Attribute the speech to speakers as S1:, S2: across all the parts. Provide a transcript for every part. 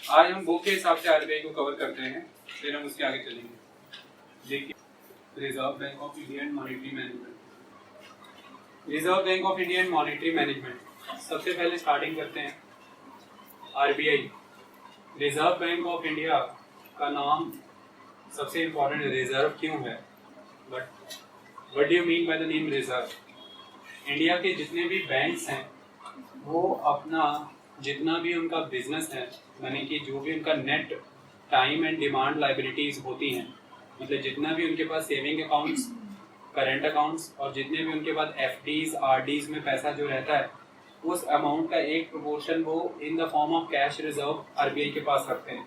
S1: आज हम बुक के हिसाब से आरबीआई को कवर करते हैं, फिर हम उसके आगे चलेंगे। देखिए, Reserve Bank of India and monetary management. Reserve Bank of India and monetary management, सबसे पहले स्टार्टिंग करते हैं। RBI, reserve Bank of India का नाम सबसे इम्पोर्टेंट रिजर्व क्यों है? But what do you mean by the name reserve? India के जितने भी बैंक्स हैं वो अपना जितना भी उनका बिजनेस है, यानी कि जो भी उनका net time and demand liabilities होती हैं, मतलब जितना भी उनके पास सेविंग अकाउंट्स, करंट अकाउंट्स और जितने भी उनके पास एफडीज आरडीज में पैसा जो रहता है, उस अमाउंट का एक प्रोपोर्शन वो इन the form of cash reserve RBI के पास रखते हैं।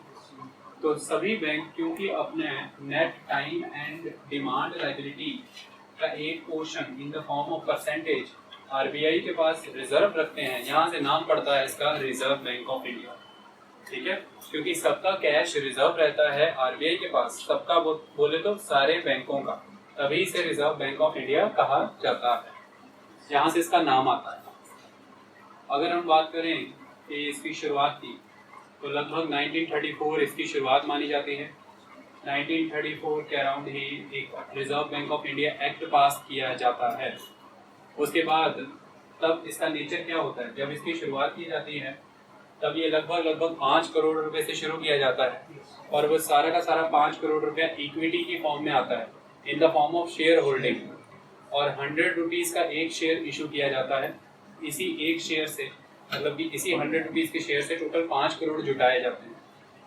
S1: तो सभी बैंक क्योंकि अपने net time and demand liability का एक portion in the form of percentage RBI के पास रिजर्व रखते हैं, यहाँ से नाम पड़ता है इसका रिजर्व बैंक ऑफ इंडिया। ठीक है, क्योंकि सबका कैश रिजर्व रहता है आरबीआई के पास, सबका बोले तो सारे बैंकों का, तभी इसे रिजर्व बैंक ऑफ इंडिया कहा जाता है, यहाँ से इसका नाम आता है। अगर हम बात करें कि इसकी शुरुआत की, तो लगभग 1934 इसकी शुरुआत मानी जाती है। 1934 के अराउंड ही एक reserve Bank of India act पास किया जाता है। उसके बाद तब इसका नेचर क्या होता है, जब इसकी शुरुआत की जाती है तब ये लगभग 5 करोड़ रुपए से शुरू किया जाता है, और वो सारा का सारा 5 करोड़ रुपया इक्विटी की फॉर्म में आता है, in the form of share holding, और 100 रुपीज़ का एक शेयर इशू किया जाता है। इसी एक शेयर से, मतलब कि इसी 100 रुपीज़ के शेयर से टोटल 5 करोड़ जुटाए जाते हैं।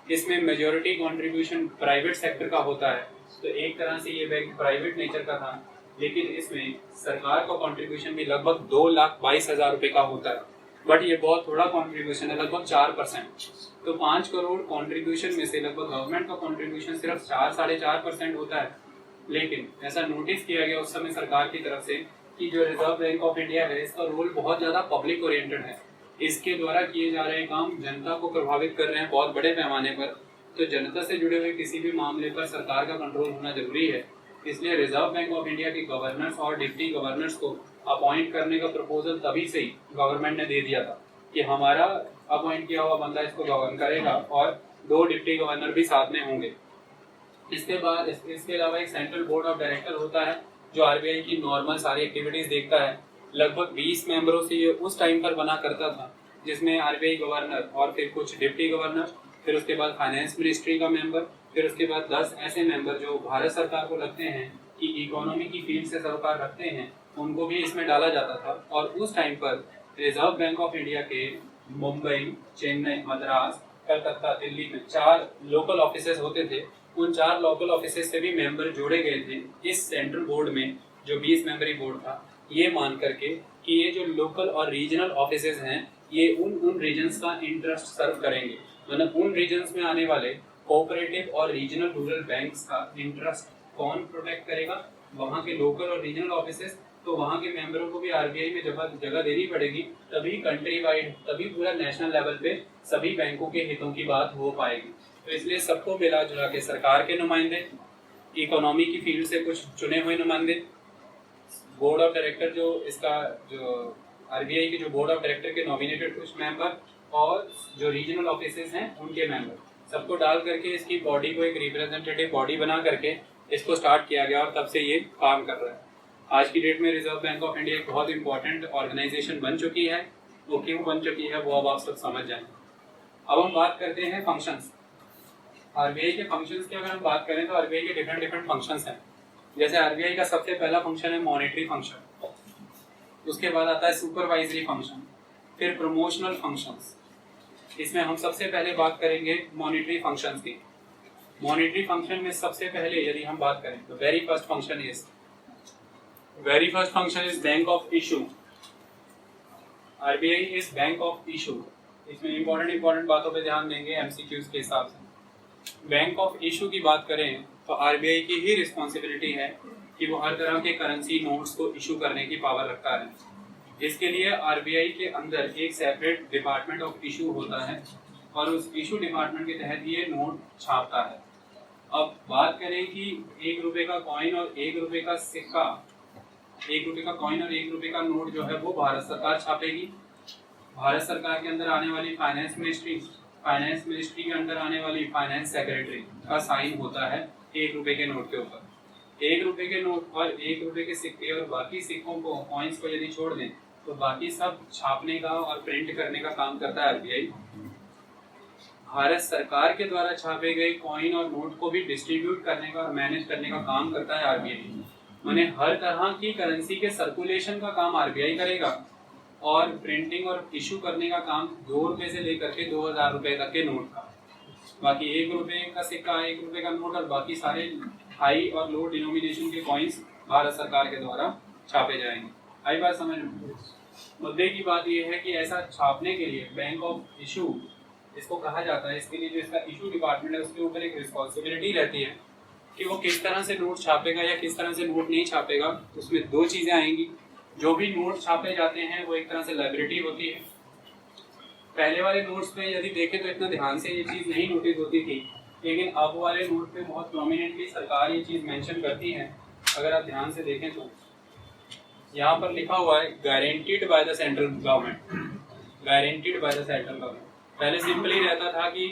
S1: इसमें मेजोरिटी कंट्रीब्यूशन प्राइवेट सेक्टर का होता है, तो एक तरह से ये बैंक प्राइवेट नेचर का था, लेकिन इसमें सरकार का कंट्रीब्यूशन भी लगभग 2,22,000 रुपये का होता है, बट ये बहुत थोड़ा कंट्रीब्यूशन है, लगभग 4%। तो 5 करोड़ कंट्रीब्यूशन में से लगभग गवर्नमेंट का कंट्रीब्यूशन सिर्फ 4-4.5% होता है। लेकिन ऐसा नोटिस किया गया उस समय सरकार की तरफ से कि जो रिजर्व बैंक ऑफ इंडिया है, इसका रोल बहुत ज़्यादा पब्लिक ओरिएंटेड है, इसके द्वारा किए जा रहे काम जनता को प्रभावित कर रहे हैं बहुत बड़े पैमाने पर, तो जनता से जुड़े हुए किसी भी मामले पर सरकार का कंट्रोल होना जरूरी है। इसलिए रिजर्व बैंक ऑफ इंडिया के गवर्नर्स और डिप्टी गवर्नर्स को अपॉइंट करने का प्रपोजल तभी से ही गवर्नमेंट ने दे दिया था कि हमारा अपॉइंट किया हुआ बंदा इसको गवर्न करेगा, और 2 डिप्टी गवर्नर भी साथ में होंगे। इसके बाद इसके अलावा एक सेंट्रल बोर्ड ऑफ डायरेक्टर होता है जो आरबीआई की नॉर्मल सारी एक्टिविटीज देखता है। लगभग 20 मेंबरों से ये उस टाइम पर बना करता था, जिसमें आरबीआई गवर्नर और फिर कुछ डिप्टी गवर्नर, फिर उसके बाद फाइनेंस मिनिस्ट्री का मेंबर, फिर उसके बाद 10 ऐसे मेंबर जो भारत सरकार को लगते हैं कि इकोनॉमी की फील्ड से सरोकार रखते हैं, उनको भी इसमें डाला जाता था। और उस टाइम पर रिजर्व बैंक ऑफ इंडिया के मुंबई, चेन्नई, मद्रास, कलकत्ता, दिल्ली में 4 लोकल ऑफिसेज होते थे। उन 4 लोकल ऑफिसेज से भी मेंबर जोड़े गए थे इस सेंट्रल बोर्ड में, जो 20 मेंबरी बोर्ड था, ये मान करके कि ये जो लोकल और रीजनल ऑफिसेज हैं ये उन रीजन्स का इंटरेस्ट सर्व करेंगे, मतलब उन रीजन्स में आने वाले कोऑपरेटिव और रीजनल रूरल बैंक्स का इंटरेस्ट कौन प्रोटेक्ट करेगा? वहाँ के लोकल और रीजनल ऑफिसेज। तो वहाँ के मेंबरों को भी आरबीआई में जगह देनी पड़ेगी, तभी कंट्री वाइड, तभी पूरा नेशनल लेवल पे सभी बैंकों के हितों की बात हो पाएगी। तो इसलिए सबको मिला जुला के सरकार के नुमाइंदे, इकोनॉमी की फील्ड से कुछ चुने हुए नुमाइंदे, बोर्ड ऑफ डायरेक्टर जो आरबीआई के जो बोर्ड ऑफ डायरेक्टर के नॉमिनेटेड कुछ मेंबर, और जो रीजनल ऑफिसेज हैं उनके मेंबर, सबको डाल करके इसकी बॉडी को एक रिप्रेजेंटेटिव बॉडी बना करके इसको स्टार्ट किया गया, और तब से ये काम कर रहा है। आज की डेट में रिजर्व बैंक ऑफ इंडिया एक बहुत इंपॉर्टेंट ऑर्गेनाइजेशन बन चुकी है। वो क्यों बन चुकी है वो अब आप सब समझ जाएंगे। अब हम बात करते हैं फंक्शंस। आरबीआई के फंक्शंस की अगर हम बात करें तो आरबीआई के डिफरेंट फंक्शंस हैं। जैसे आरबीआई का सबसे पहला फंक्शन है मॉनेटरी फंक्शन, उसके बाद आता है सुपरवाइजरी फंक्शन, फिर प्रमोशनल फंक्शंस। इसमें हम सबसे पहले बात करेंगे मॉनेटरी फंक्शंस की। मॉनेटरी फंक्शन में सबसे पहले यदि हम बात करें तो very first function is bank of issue. RBI is bank of issue. इसमें इंपॉर्टेंट बातों पे ध्यान देंगे एमसीक्यूज के हिसाब से। बैंक ऑफ इशू की बात करें तो आरबीआई की ही रिस्पॉन्सिबिलिटी है कि वो हर तरह के करेंसी नोट्स को इशू करने की पावर रखता है। इसके लिए आरबीआई के अंदर एक सेपरेट डिपार्टमेंट ऑफ इशू होता है, और उस इशू डिपार्टमेंट के तहत ये नोट छापता है। अब बात करें कि 1 रुपए का कॉइन और 1 रुपए का सिक्का, 1 रुपए का कॉइन और 1 रुपए का नोट जो है वो भारत सरकार छापेगी। भारत सरकार के अंदर आने वाली फाइनेंस मिनिस्ट्री फाइनेंस मिनिस्ट्री के अंडर आने वाली फाइनेंस सेक्रेटरी का साइन होता है 1 रुपए के नोट के ऊपर। 1 रुपए के नोट और 1 रुपए के सिक्के और बाकी सिक्कों को, कॉइन्स को यदि छोड़ दें तो बाकी सब छापने का और प्रिंट करने का काम करता है आरबीआई। भारत सरकार के द्वारा छापे गए कॉइन और नोट को भी डिस्ट्रीब्यूट करने का और मैनेज करने का काम करता है आरबीआई। माने हर तरह की करेंसी के सर्कुलेशन का काम आरबीआई करेगा और प्रिंटिंग और इशू करने का काम 2 रुपए से लेकर के 2000 रुपए तक के नोट का। बाकी 1 रुपए का सिक्का, 1 रुपए का नोट और बाकी सारे हाई और लो डिनोमिनेशन के कॉइन्स भारत सरकार के द्वारा छापे जाएंगे। आई बात समझ में? मुद्दे की बात यह है कि ऐसा छापने के लिए बैंक ऑफ इशू इसको कहा जाता है, इसके लिए जो इसका इशू डिपार्टमेंट है उसके ऊपर एक रिस्पॉन्सिबिलिटी रहती है कि वो किस तरह से नोट छापेगा या किस तरह से नोट नहीं छापेगा। उसमें 2 चीज़ें आएंगी। जो भी नोट छापे जाते हैं वो एक तरह से लाइबिलिटी होती है। पहले वाले नोट्स में यदि देखें तो इतना ध्यान से ये चीज़ नहीं नोटिस होती थी, लेकिन अब वाले नोट पे बहुत प्रोमिनेंटली सरकार ये चीज़ मेंशन करती है। अगर आप ध्यान से देखें तो यहाँ पर लिखा हुआ है guaranteed by the central government, guaranteed by the central government. पहले सिंपली रहता था कि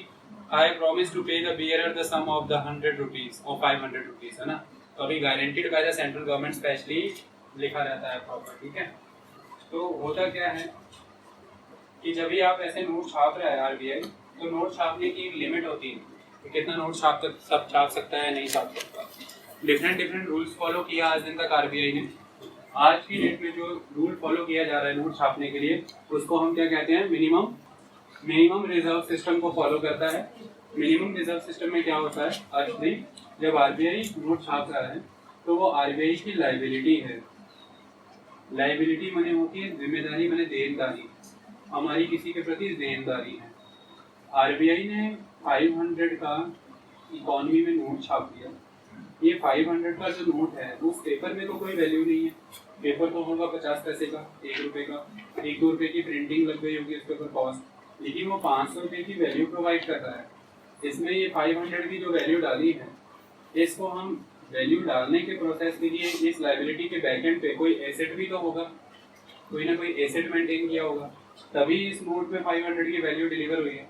S1: I promise to pay the bearer the sum of the 100 rupees और 500 रुपीज, है ना। तो अभी guaranteed by the central government specially लिखा रहता है प्रॉपर, ठीक है। तो होता क्या है कि जब भी आप ऐसे नोट छाप रहे हैं आरबीआई, तो नोट छापने की लिमिट होती है कि कितना नोट छाप सकता है, नहीं छाप सकता। डिफरेंट रूल्स फॉलो किया आज दिन तक आरबीआई ने। आज की डेट में जो रूल फॉलो किया जा रहा है नोट छापने के लिए, उसको हम क्या कहते हैं, मिनिमम रिजर्व सिस्टम को फॉलो करता है। मिनिमम रिजर्व सिस्टम में क्या होता है, आज जब आरबीआई नोट छाप रहा है तो वो आरबीआई की लाइबिलिटी है। लाइबिलिटी माने होती है जिम्मेदारी, माने देनदारी, हमारी किसी के प्रति देनदारी है। आरबीआई ने 500 का इकोनॉमी में नोट छाप दिया। ये 500 का जो नोट है उस पेपर में तो कोई वैल्यू नहीं है, पेपर तो होगा 50 पैसे का, 1 रुपए का, 1-2 रुपए की प्रिंटिंग लग गई होगी उसके ऊपर कॉस्ट, लेकिन वो 500 रुपए की वैल्यू प्रोवाइड कर रहा है। इसमें ये 500 की जो वैल्यू डाली है, इसको हम वैल्यू डालने के प्रोसेस के लिए इस लाइबिलिटी के बैकएंड पे कोई एसेट भी तो होगा, कोई ना कोई एसेट मेंटेन किया होगा, तभी इस नोट में 500 की वैल्यू डिलीवर हुई है।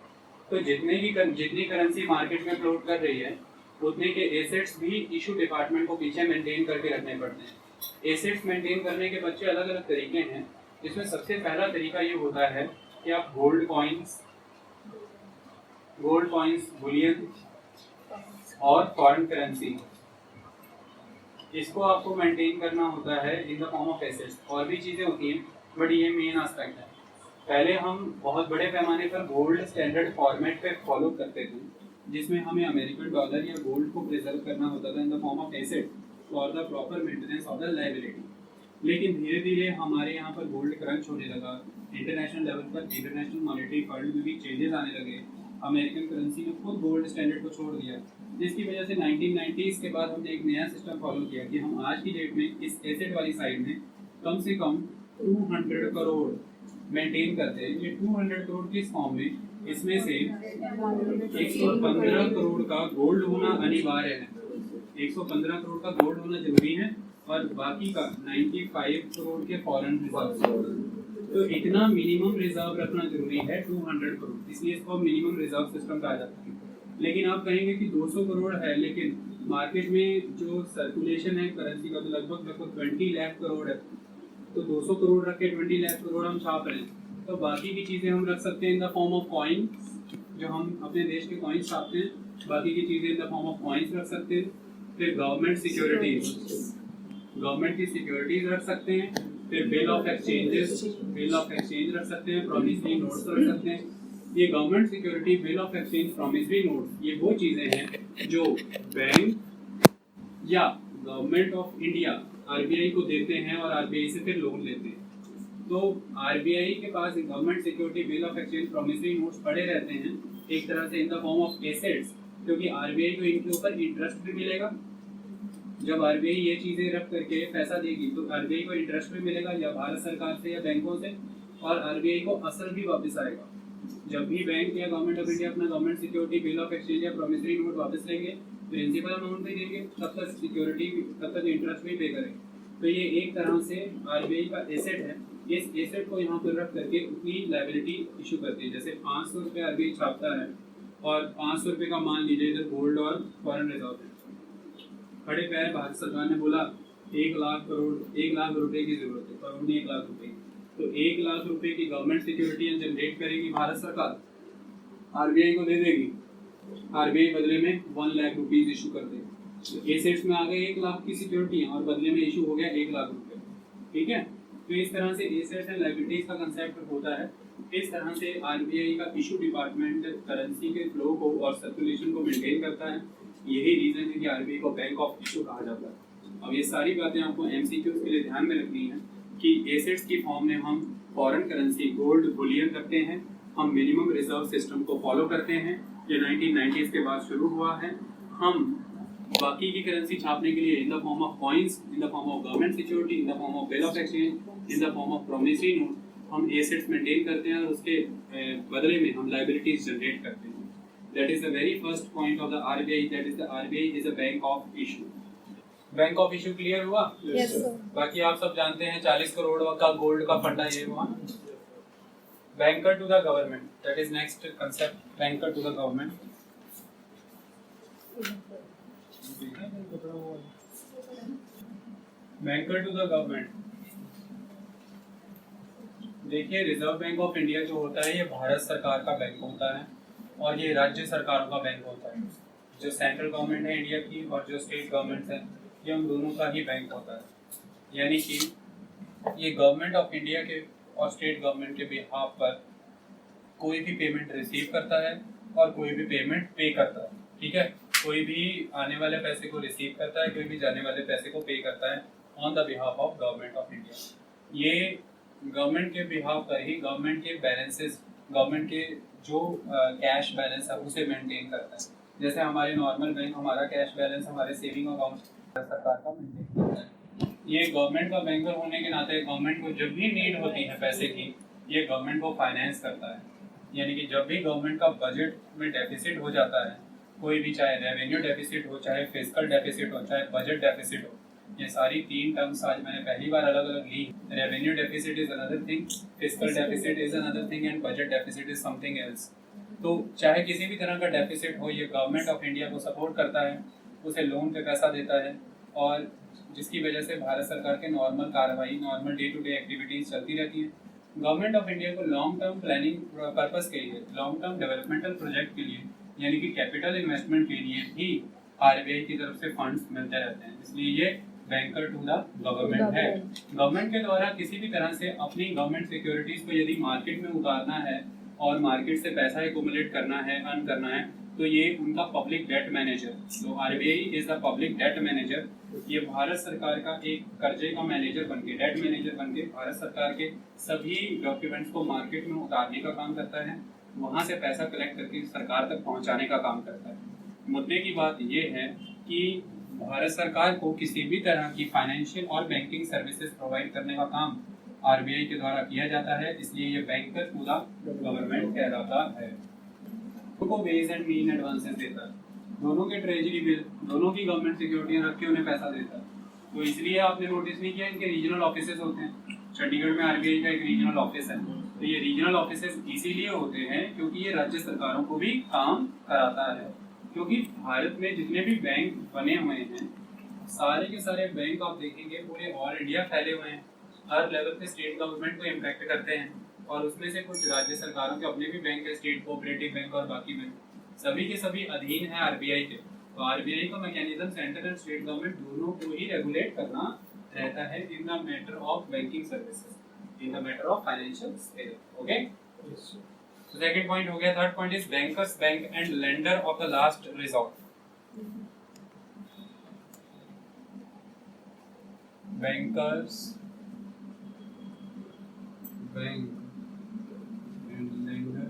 S1: तो जितनी करेंसी मार्केट में फ्लोट कर रही है उतने के एसेट्स भी इशू डिपार्टमेंट को पीछे मेंटेन करके रखने पड़ते हैं। एसेट्स मेंटेन करने के बच्चे अलग अलग तरीके हैं, जिसमें सबसे पहला तरीका ये होता है कि आप गोल्ड कॉइन्स, बुलियन और फॉरेन करेंसी, इसको आपको मेंटेन करना होता है in the form of assets. और भी चीज़ें होती हैं बट ये मेन एस्पेक्ट है। पहले हम बहुत बड़े पैमाने पर गोल्ड स्टैंडर्ड फॉर्मेट पे फॉलो करते थे, जिसमें हमें अमेरिकन डॉलर या गोल्ड को प्रिजर्व करना होता था इन the form of asset for the proper maintenance of the liability. लेकिन धीरे धीरे हमारे यहाँ पर गोल्ड क्रंच होने लगा, इंटरनेशनल लेवल पर इंटरनेशनल मॉनेटरी फंड में भी चेंजेस आने लगे, अमेरिकन करेंसी ने खुद गोल्ड स्टैंडर्ड को छोड़ दिया, जिसकी वजह से 1990s के बाद हमने एक नया सिस्टम फॉलो किया कि हम आज की डेट में इस एसेट वाली साइड में कम से कम 200 करोड़ मेंटेन करते हैं। ये 200 करोड़ किस फॉर्म में, इसमें से 115 करोड़ का गोल्ड होना अनिवार्य है, 115 करोड़ का गोल्ड होना जरूरी है और बाकी का 95 करोड़ के फॉरेन रिजर्व। तो इतना मिनिमम रिजर्व रखना जरूरी है 200 करोड़, इसलिए इसको मिनिमम रिजर्व सिस्टम कहा जाता है। लेकिन आप कहेंगे कि 200 करोड़ है, लेकिन मार्केट में जो सर्कुलेशन है करेंसी का तो लगभग 20 लाख करोड़ है, तो 200 करोड़ रख के 20 लाख करोड़ हम छाप रहे हैं। तो बाकी की चीज़ें हम रख सकते हैं इन द फॉर्म ऑफ कॉइन, जो हम अपने देश के कॉइन्स छापते हैं, बाकी की चीज़ें इन द फॉर्म ऑफ कॉइन्स रख सकते हैं। फिर गवर्नमेंट की सिक्योरिटीज रख सकते हैं। फिर बिल ऑफ एक्सचेंज रख सकते हैं, प्रॉमिसरी नोट्स रख सकते हैं। ये government security, bill of exchange, promissory notes, ये वो चीज़ें हैं जो बैंक या गवर्नमेंट ऑफ इंडिया आरबीआई को देते हैं और आरबीआई से फिर लोन लेते हैं। तो आरबीआई के पास government security, bill of exchange, promissory notes पड़े रहते हैं एक तरह से in the form of assets, क्योंकि आरबीआई को इनके ऊपर इंटरेस्ट भी मिलेगा। जब आरबीआई ये चीज़ें रख करके पैसा देगी तो आरबीआई को इंटरेस्ट भी मिलेगा या भारत सरकार से या बैंकों से, और आरबीआई को असर भी वापस आएगा। जब भी बैंक या गवर्नमेंट ऑफ इंडिया अपना government security, bill of exchange या प्रॉमिसरी नोट वापस लेंगे, प्रिंसिपल अमाउंट भी देंगे, तब तक सिक्योरिटी, तब तक इंटरेस्ट भी पे करेंगे। तो ये एक तरह से आरबीआई का एसेट है इस एसेट को यहाँ पर रख करके उतनी लायबिलिटी इशू करती है। जैसे 500 रुपये आरबीआई छापता है और 500 रुपये का मान लीजिए इधर गोल्ड और फॉरेन रिजर्व है, खड़े पैर भारत सरकार ने बोला 1 लाख रुपए की जरूरत है, करोड़ नहीं 1 लाख रुपए की, तो 1 लाख रुपए की गवर्नमेंट सिक्योरिटी जनरेट करेगी भारत सरकार, आरबीआई को दे देगी, आरबीआई बदले में 1 लाख रुपीज इशू कर देगी। तो एसेट्स में आ गए 1 लाख की सिक्योरिटी और बदले में इशू हो गया 1 लाख रुपए। ठीक है, तो इस तरह से एसेट्स एंड लायबिलिटीज का कंसेप्ट होता है। इस तरह से आरबीआई का इशू डिपार्टमेंट करेंसी के फ्लो को और सर्कुलेशन को मेंटेन करता है। यही रीजन है कि आरबीआई को बैंक ऑफ इशू कहा जाता है। अब ये सारी बातें आपको एमसीक्यूज के लिए ध्यान में रखनी है कि एसेट्स की फॉर्म में हम फॉरेन करेंसी गोल्ड बुलियन रखते हैं, हम मिनिमम रिजर्व सिस्टम को फॉलो करते हैं, ये 1990s के बाद शुरू हुआ है। हम बाकी की करेंसी छापने के लिए इन the form of coins, in the form of government security, in the form of bill of exchange, in the form of promissory note हम एसेट्स मेंटेन करते हैं और उसके बदले में हम लायबिलिटीज जनरेट करते हैं। That is the very first point of the RBI, that is the RBI is a bank of issue. Bank of issue clear हुआ?
S2: Yes sir.
S1: बाकी आप सब जानते हैं 40 करोड़ का गोल्ड का फंडा ये हुआ। Banker to the government, that is next concept, banker to the government. Banker to the government, देखिए रिजर्व बैंक ऑफ इंडिया जो होता है ये भारत सरकार का बैंक होता है और ये राज्य सरकारों का बैंक होता है। जो सेंट्रल गवर्नमेंट है इंडिया की और जो स्टेट गवर्नमेंट है ये उन दोनों का ही बैंक होता है। यानी कि ये गवर्नमेंट ऑफ इंडिया के और स्टेट गवर्नमेंट के बिहाफ पर कोई भी पेमेंट रिसीव करता है और कोई भी पेमेंट पे करता है। ठीक है, कोई भी आने वाले पैसे को रिसीव करता है, कोई भी जाने वाले पैसे को पे करता है on the behalf of government of India. ये गवर्नमेंट के बिहाफ पर ही गवर्नमेंट के बैलेंसेस, गवर्नमेंट के जो कैश बैलेंस है उसे मेंटेन करता है। जैसे हमारे नॉर्मल बैंक हमारा कैश बैलेंस हमारे सेविंग अकाउंट सरकार का मेंटेन करता है। ये गवर्नमेंट का बैंकर होने के नाते गवर्नमेंट को जब भी नीड होती है पैसे की, ये गवर्नमेंट को फाइनेंस करता है। यानी कि जब भी गवर्नमेंट का बजट में डेफिसिट हो जाता है, कोई भी चाहे रेवेन्यू डेफिसिट हो, चाहे फिस्कल डेफिसिट हो, चाहे बजट डेफिसिट हो, ये सारी 3 टर्म्स आज मैंने पहली बार अलग अलग ली। Revenue deficit is another thing, fiscal deficit is another thing and budget deficit is something else. तो चाहे किसी भी तरह का डेफिसिट हो, ये गवर्नमेंट ऑफ इंडिया को सपोर्ट करता है, उसे लोन पे पैसा देता है और जिसकी वजह से भारत सरकार के नॉर्मल कार्रवाई, normal day to day activities चलती रहती हैं। गवर्नमेंट ऑफ इंडिया को लॉन्ग टर्म प्लानिंग पर्पस के लिए, लॉन्ग टर्म डेवलपमेंटल प्रोजेक्ट के लिए, यानी कि कैपिटल इन्वेस्टमेंट के लिए भी आरबीआई की तरफ से फंड्स मिलते रहते हैं। इसलिए ये बैंकर टू द गवर्नमेंट है। गवर्नमेंट के द्वारा किसी भी तरह से अपनी गवर्नमेंट सिक्योरिटीज को यदि मार्केट में उतारना है और मार्केट से पैसा एक्युमुलेट करना है, अर्न करना है, तो ये उनका पब्लिक डेट मैनेजर, तो RBI is the public debt manager. ये भारत सरकार का एक कर्जे का मैनेजर बनके, डेट मैनेजर बनके भारत सरकार के सभी डॉक्यूमेंट्स को मार्केट में उतारने का काम करता है, वहां से पैसा कलेक्ट करके सरकार तक पहुंचाने का काम करता है। मुद्दे की बात ये है कि भारत सरकार को किसी भी तरह की फाइनेंशियल और बैंकिंग सर्विसेज प्रोवाइड करने का काम आरबीआई के द्वारा किया जाता है, इसलिए ये बैंकर टू द गवर्नमेंट कहलाता है। को वेज एंड मीन एडवांसेस देता है, दोनों के ट्रेजरी बिल, दोनों की गवर्नमेंट सिक्योरिटियां रख के उन्हें पैसा देता है। तो इसलिए आपने नोटिस नहीं किया इनके रीजनल ऑफिसेज होते हैं। चंडीगढ़ में आरबीआई का एक रीजनल ऑफिस है, तो ये रीजनल ऑफिसेज इसीलिए होते हैं क्योंकि ये राज्य सरकारों को भी काम कराता है। क्योंकि भारत में जितने भी बैंक बने हुए हैं, सारे के सारे बैंक आप देखेंगे पूरे ऑल इंडिया फैले हुए हैं, हर लेवल पे स्टेट गवर्नमेंट को इम्पैक्ट करते हैं और उसमें से कुछ राज्य सरकारों के अपने भी बैंक है, स्टेट कोऑपरेटिव बैंक और बाकी बैंक, सभी के सभी अधीन है आरबीआई के। तो आरबीआई का mechanism central and state government दोनों को ही रेगुलेट करना रहता है in the matter of banking services, in the matter of financial spare. Okay, तो सेकंड पॉइंट हो गया। Third point is bankers bank and lender of the last resort. Bankers bank and lender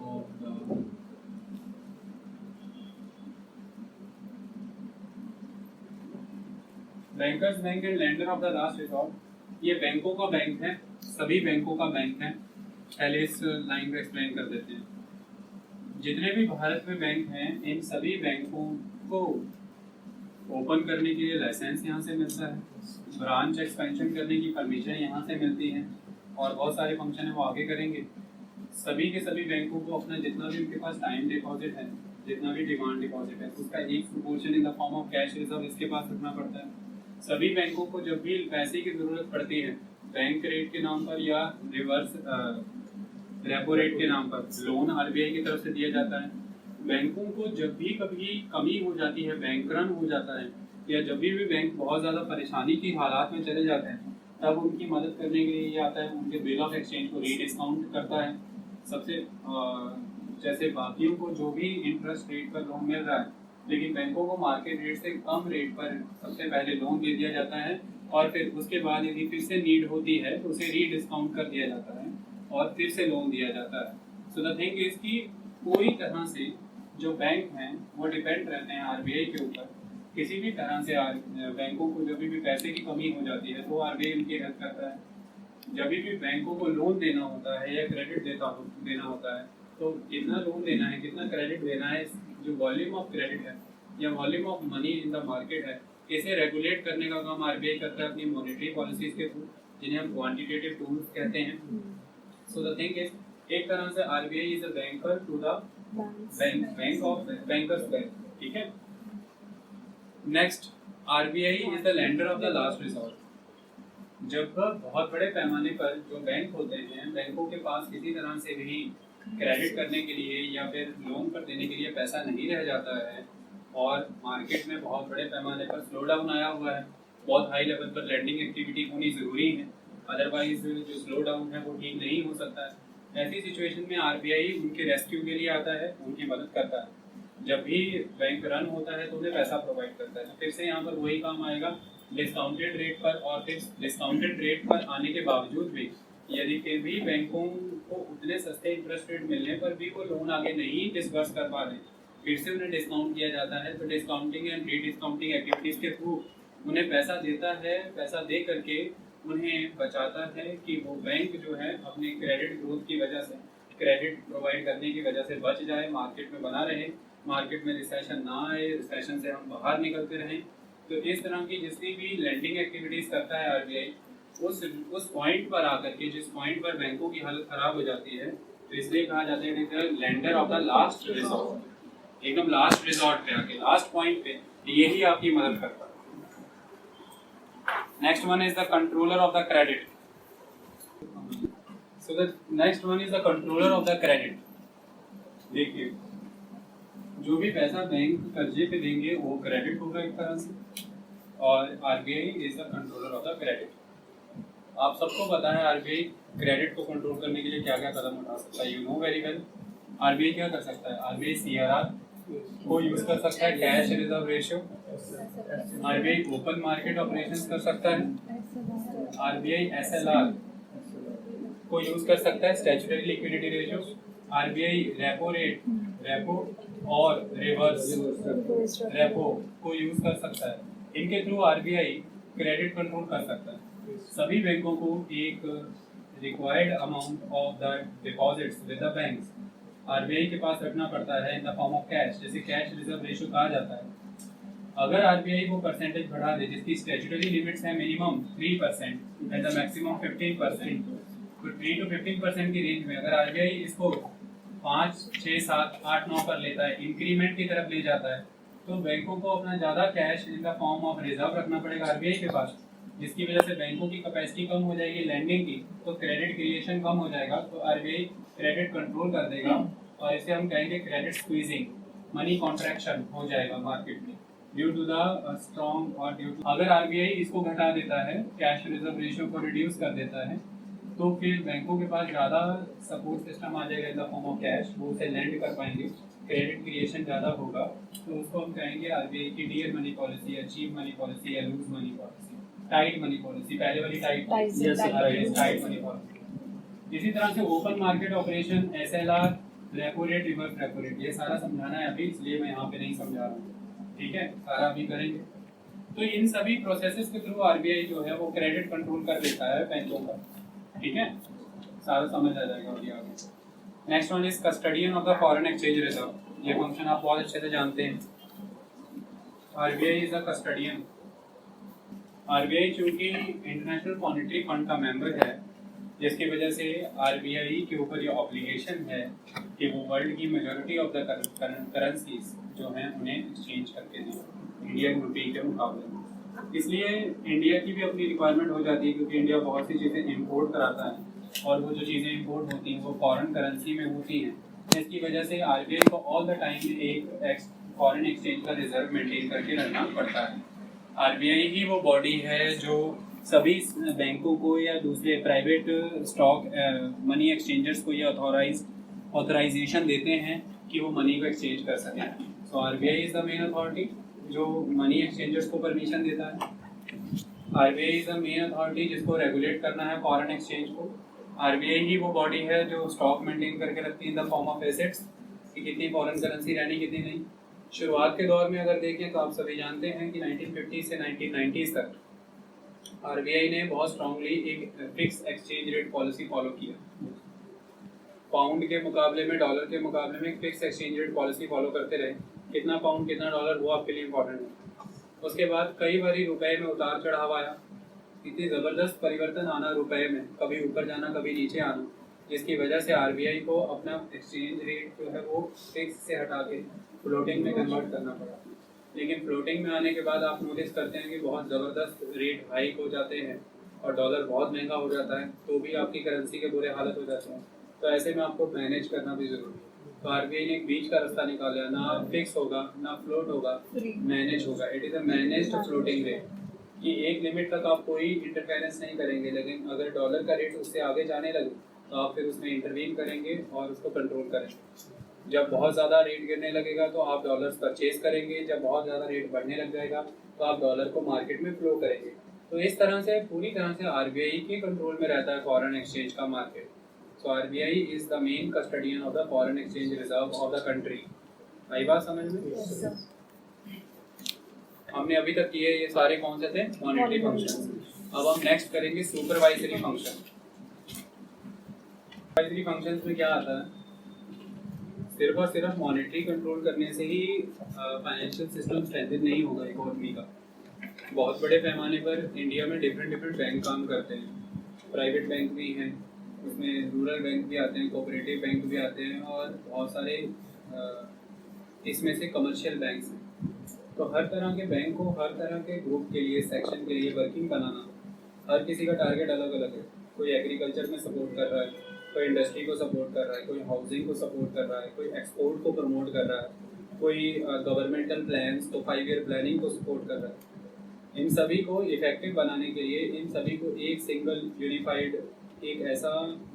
S1: of the bankers bank and lender of the last resort, ये बैंकों का bank है, सभी बैंकों का बैंक है। पहले इस लाइन को एक्सप्लेन कर देते हैं। जितने भी भारत में बैंक हैं, इन सभी बैंकों को ओपन करने के लिए लाइसेंस यहाँ से मिलता है, ब्रांच एक्सपेंशन करने की परमिशन यहाँ से मिलती है, और बहुत सारे फंक्शन है वो आगे करेंगे। सभी के सभी बैंकों को अपना जितना भी उनके पास टाइम डिपॉजिट है, जितना भी डिमांड डिपॉजिट है, उसका एक proportion in the form of cash reserve इसके पास रखना पड़ता है। सभी बैंकों को जब भी पैसे की जरूरत पड़ती है, बैंक रेट के नाम पर या रिवर्स रेपो रेट के नाम पर लोन आरबीआई की तरफ से दिया जाता है। बैंकों को जब भी कभी कमी हो जाती है, बैंक रन हो जाता है, या जब भी बैंक बहुत ज़्यादा परेशानी की हालात में चले जाते हैं, तब उनकी मदद करने के लिए ये आता है, उनके बिल ऑफ एक्सचेंज को रीडिस्काउंट करता है। सबसे जैसे बाकियों को जो भी इंटरेस्ट रेट पर लोन मिल रहा है, लेकिन बैंकों को मार्केट रेट से कम रेट पर सबसे पहले लोन दे दिया जाता है, और फिर उसके बाद यदि फिर से नीड होती है तो उसे रीडिस्काउंट कर दिया जाता है और फिर से लोन दिया जाता है। सो द थिंग इज कि पूरी तरह से जो बैंक हैं वो डिपेंड रहते हैं आरबीआई के ऊपर। किसी भी तरह से बैंकों को जब भी पैसे की कमी हो जाती है तो आरबीआई उनकी हेल्प करता है। जब भी बैंकों को लोन देना होता है या क्रेडिट देना होता है, तो कितना लोन देना है, कितना क्रेडिट देना है, जो वॉल्यूम ऑफ क्रेडिट है या volume of money in the market है, इसे रेगुलेट करने का काम आरबीआई करता है अपनी मॉनेटरी पॉलिसीज के थ्रू, जिन्हें हम क्वांटिटेटिव टूल्स कहते हैं। सो द थिंग इज, एक तरह से RBI is a banker to the bank of bankers bank, ठीक है। Next, RBI is the lender of the last resort. जब बहुत बड़े पैमाने पर जो बैंक होते हैं, बैंकों के पास किसी तरह से भी क्रेडिट करने के लिए या फिर लोन पर देने के लिए पैसा नहीं रह जाता है, और मार्केट में बहुत बड़े पैमाने पर स्लो डाउन आया हुआ है, बहुत हाई लेवल पर लैंडिंग एक्टिविटी होनी ज़रूरी है, अदरवाइज जो स्लो डाउन है वो ठीक नहीं हो सकता है। ऐसी सिचुएशन में आरबीआई उनके रेस्क्यू के लिए आता है, उनकी मदद करता है। जब भी बैंक रन होता है तो उन्हें पैसा प्रोवाइड करता है। तो फिर से यहाँ पर वही काम आएगा, डिस्काउंटेड रेट पर, और फिर डिस्काउंटेड रेट पर आने के बावजूद भी यदि फिर भी बैंकों को उतने सस्ते इंटरेस्ट रेट मिलने पर भी वो लोन आगे नहीं डिस्बर्स कर पा रहे, फिर से उन्हें डिस्काउंट किया जाता है। तो डिस्काउंटिंग एंड रीडिस्काउंटिंग एक्टिविटीज़ के थ्रू उन्हें पैसा देता है, पैसा दे करके उन्हें बचाता है कि वो बैंक जो है अपने क्रेडिट ग्रोथ की वजह से, क्रेडिट प्रोवाइड करने की वजह से बच जाए, मार्केट में बना रहे, मार्केट में रिसेशन ना आए, रिसेशन से हम बाहर निकलते रहें। तो इस तरह की जितनी भी लेंडिंग एक्टिविटीज़ करता है आरबीआई, उस पॉइंट पर आकर के, जिस पॉइंट पर बैंकों की हालत खराब हो जाती है, तो इसलिए कहा जाता है lender of the last resort. एकदम लास्ट रिसोर्ट पे आके, लास्ट पॉइंट पे यही आपकी मदद करता है। Next one is the controller of the credit. So the next one is the controller of the credit. देखिए, जो भी पैसा बैंक कर्जे पे देंगे वो क्रेडिट होगा एक तरह से, और RBI is the controller of the credit. आप सबको पता है आरबीआई क्रेडिट को कंट्रोल करने के लिए क्या क्या कदम उठा सकता है। You know very well. RBI क्या कर सकता है? आरबीआई सीआरआर को यूज कर सकता है, cash reserve ratio. RBI open market operations कर सकता है। आरबीआई एसएलआर को यूज कर सकता है, statutory liquidity ratio. RBI repo rate, repo और रिवर्स रेपो को यूज कर सकता है। इनके थ्रू आरबीआई क्रेडिट कंट्रोल कर सकता है। सभी बैंकों को एक required amount of the deposits with the banks RBI के पास रखना पड़ता है in the form of cash, जैसे कैश रिजर्व रेशियो कहा जाता है। अगर आरबीआई वो परसेंटेज बढ़ा दे, जिसकी स्टैट्यूटरी लिमिट्स है मिनिमम 3% एंड द मैक्सिमम 15%, तो 3 to 15% की रेंज में अगर आरबीआई इसको 5, 6, 7, 8, 9 पर लेता है, इंक्रीमेंट की तरफ ले जाता है, तो बैंकों को अपना ज़्यादा cash in the form of reserve रखना पड़ेगा आरबीआई के पास, जिसकी वजह से बैंकों की कैपेसिटी कम हो जाएगी लैंडिंग की, तो क्रेडिट क्रिएशन कम हो जाएगा, तो आरबीआई क्रेडिट कंट्रोल कर देगा, और इसे हम कहेंगे क्रेडिट स्क्वीजिंग, मनी कॉन्ट्रैक्शन हो जाएगा मार्केट में ड्यू टू द स्ट्रॉन्ग, और ड्यू टू अगर आरबीआई इसको घटा देता है, कैश रिजर्व रेशियो को रिड्यूस कर देता है, तो फिर बैंकों के पास ज़्यादा सपोर्ट सिस्टम आ जाएगा इन द फॉर्म ऑफ कैश, वो उसे लैंड कर पाएंगे, क्रेडिट क्रिएशन ज़्यादा होगा, तो उसको हम कहेंगे आरबीआई की डियर मनी पॉलिसी या चीप मनी पॉलिसी या lose money policy, tight money policy, पहले वाली टाइट मनी पॉलिसी। इसी तरह से open market operation, SLR, repo rate, reverse repo rate, ये सारा समझाना है अभी, इसलिए मैं यहाँ पे नहीं समझा रहा हूँ, ठीक है, सारा अभी करेंगे। तो इन सभी प्रोसेसेस के थ्रू आरबीआई जो है वो क्रेडिट कंट्रोल कर देता है बैंकों का, ठीक है, सारा समझ आ जाएगा अभी आगे। Next one is custodian of the foreign exchange reserve. ये फंक्शन आप बहुत अच्छे से जानते हैं। RBI is the custodian. RBI चूंकि इंटरनेशनल मॉनेटरी फंड का मेंबर है, जिसकी वजह से आरबीआई के ऊपर ये ऑब्लिगेशन है कि वो वर्ल्ड की मेजॉरिटी ऑफ द करेंसीज जो हैं उन्हें एक्सचेंज करके दें इंडियन रुपये के मुकाबले। इसलिए इंडिया की भी अपनी रिक्वायरमेंट हो जाती है, क्योंकि इंडिया बहुत सी चीज़ें इंपोर्ट कराता है और वो जो चीज़ें इंपोर्ट होती हैं वो फॉरेन करेंसी में होती हैं। इसकी वजह से आरबीआई को ऑल द टाइम एक फॉरेन एक्सचेंज का रिजर्व मेंटेन करके रखना पड़ता है। आरबीआई ही वो बॉडी है जो सभी बैंकों को या दूसरे प्राइवेट स्टॉक मनी एक्सचेंजर्स को ये ऑथराइजेशन देते हैं कि वो मनी को एक्सचेंज कर सकें। सो RBI is the main authority जो मनी एक्सचेंजर्स को परमिशन देता है। RBI is the main authority जिसको रेगुलेट करना है फॉरेन एक्सचेंज को। आरबीआई ही वो बॉडी है जो स्टॉक मेंटेन करके रखती है in the form of assets कि कितनी फॉरेन करेंसी रहनी कितनी नहीं। शुरुआत के दौर में अगर देखें तो आप सभी जानते हैं कि 1950 से 1990 तक आरबीआई ने बहुत स्ट्रांगली एक fix exchange rate policy follow किया। पाउंड के मुकाबले में, डॉलर के मुकाबले में एक fix exchange rate policy follow करते रहे। कितना पाउंड कितना डॉलर वो आपके लिए इम्पोर्टेंट है। उसके बाद कई बारी रुपए में उतार चढ़ाव आया, इतनी ज़बरदस्त परिवर्तन आना रुपए में, कभी ऊपर जाना कभी नीचे आना, जिसकी वजह से आरबीआई को अपना एक्सचेंज रेट जो है वो फिक्स से हटा के फ्लोटिंग में कन्वर्ट करना पड़ा। लेकिन फ्लोटिंग में आने के बाद आप नोटिस करते हैं कि बहुत ज़बरदस्त रेट हाइक हो जाते हैं और डॉलर बहुत महंगा हो जाता है, तो भी आपकी करेंसी के बुरे हालत हो जाते हैं। तो ऐसे में आपको मैनेज करना भी ज़रूरी है। तो आरबीआई ने एक बीच का रास्ता निकाला, ना फिक्स होगा ना फ्लोट होगा, मैनेज होगा। It is a managed floating rate कि एक लिमिट तक आप कोई इंटरफेरेंस नहीं करेंगे, लेकिन अगर डॉलर का रेट उससे आगे जाने लगे तो आप फिर उसमें इंटरवीन करेंगे और उसको कंट्रोल करेंगे। जब बहुत ज़्यादा रेट गिरने लगेगा तो आप डॉलर्स परचेज करेंगे, जब बहुत ज़्यादा रेट बढ़ने लग जाएगा तो आप डॉलर को मार्केट में फ्लो करेंगे। तो इस तरह से पूरी तरह से आरबीआई के कंट्रोल में रहता है फॉरेन एक्सचेंज का market. So RBI is the main custodian of the foreign exchange reserve of the country. आई बात समझ में? हमने अभी तक किए ये सारे कौन से थे? Monetary function. अब हम नेक्स्ट करेंगे सुपरवाइजरी फंक्शन। सुपरवाइजरी फंक्शंस में क्या आता है? सिर्फ और सिर्फ मॉनेटरी कंट्रोल करने से ही फाइनेंशियल सिस्टम स्ट्रेंथन नहीं होगा इकोनॉमी का। बहुत बड़े पैमाने पर इंडिया में डिफरेंट बैंक काम करते हैं। प्राइवेट बैंक भी हैं, उसमें रूरल बैंक भी आते हैं, कोऑपरेटिव बैंक भी आते हैं और बहुत सारे इसमें से कमर्शियल बैंक्स हैं। तो हर तरह के बैंक को हर तरह के ग्रुप के लिए, सेक्शन के लिए वर्किंग बनाना, हर किसी का टारगेट अलग अलग है। कोई एग्रीकल्चर में सपोर्ट कर रहा है, कोई इंडस्ट्री को सपोर्ट कर रहा है, कोई हाउसिंग को सपोर्ट कर रहा है, कोई एक्सपोर्ट को प्रमोट कर रहा है, कोई गवर्नमेंटल प्लान्स तो 5 ईयर प्लानिंग को सपोर्ट कर रहा है। इन सभी को इफेक्टिव बनाने के लिए इन सभी को एक सिंगल यूनिफाइड एक ऐसा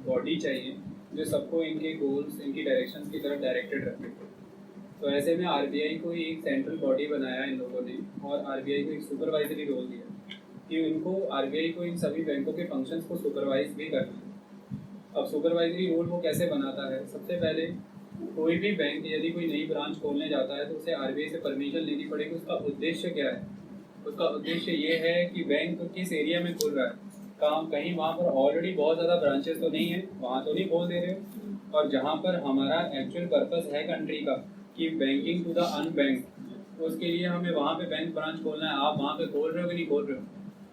S1: बॉडी चाहिए जो सबको इनके गोल्स, इनकी डायरेक्शंस की तरफ डायरेक्टेड रखे। तो ऐसे में आरबीआई को एक सेंट्रल बॉडी बनाया इन लोगों ने और आरबीआई को एक सुपरवाइजरी रोल दिया कि इनको आरबीआई को इन सभी बैंकों के फंक्शंस को सुपरवाइज भी करना है। अब सुपरवाइजरी रोल वो कैसे बनाता है? सबसे पहले कोई भी बैंक यदि कोई नई ब्रांच खोलने जाता है तो उसे आरबीआई से परमिशन लेनी पड़ेगी। उसका उद्देश्य क्या है? उसका उद्देश्य ये है कि बैंक किस एरिया में खुल रहा है, काम कहीं वहाँ पर ऑलरेडी बहुत ज़्यादा ब्रांचेस तो नहीं है, वहाँ तो नहीं खोल दे रहे हो, और जहाँ पर हमारा एक्चुअल पर्पस है कंट्री का कि बैंकिंग टू द अनबैंक, उसके लिए हमें वहाँ पे बैंक ब्रांच खोलना है। आप वहाँ पे खोल रहे हो कि नहीं खोल रहे हो?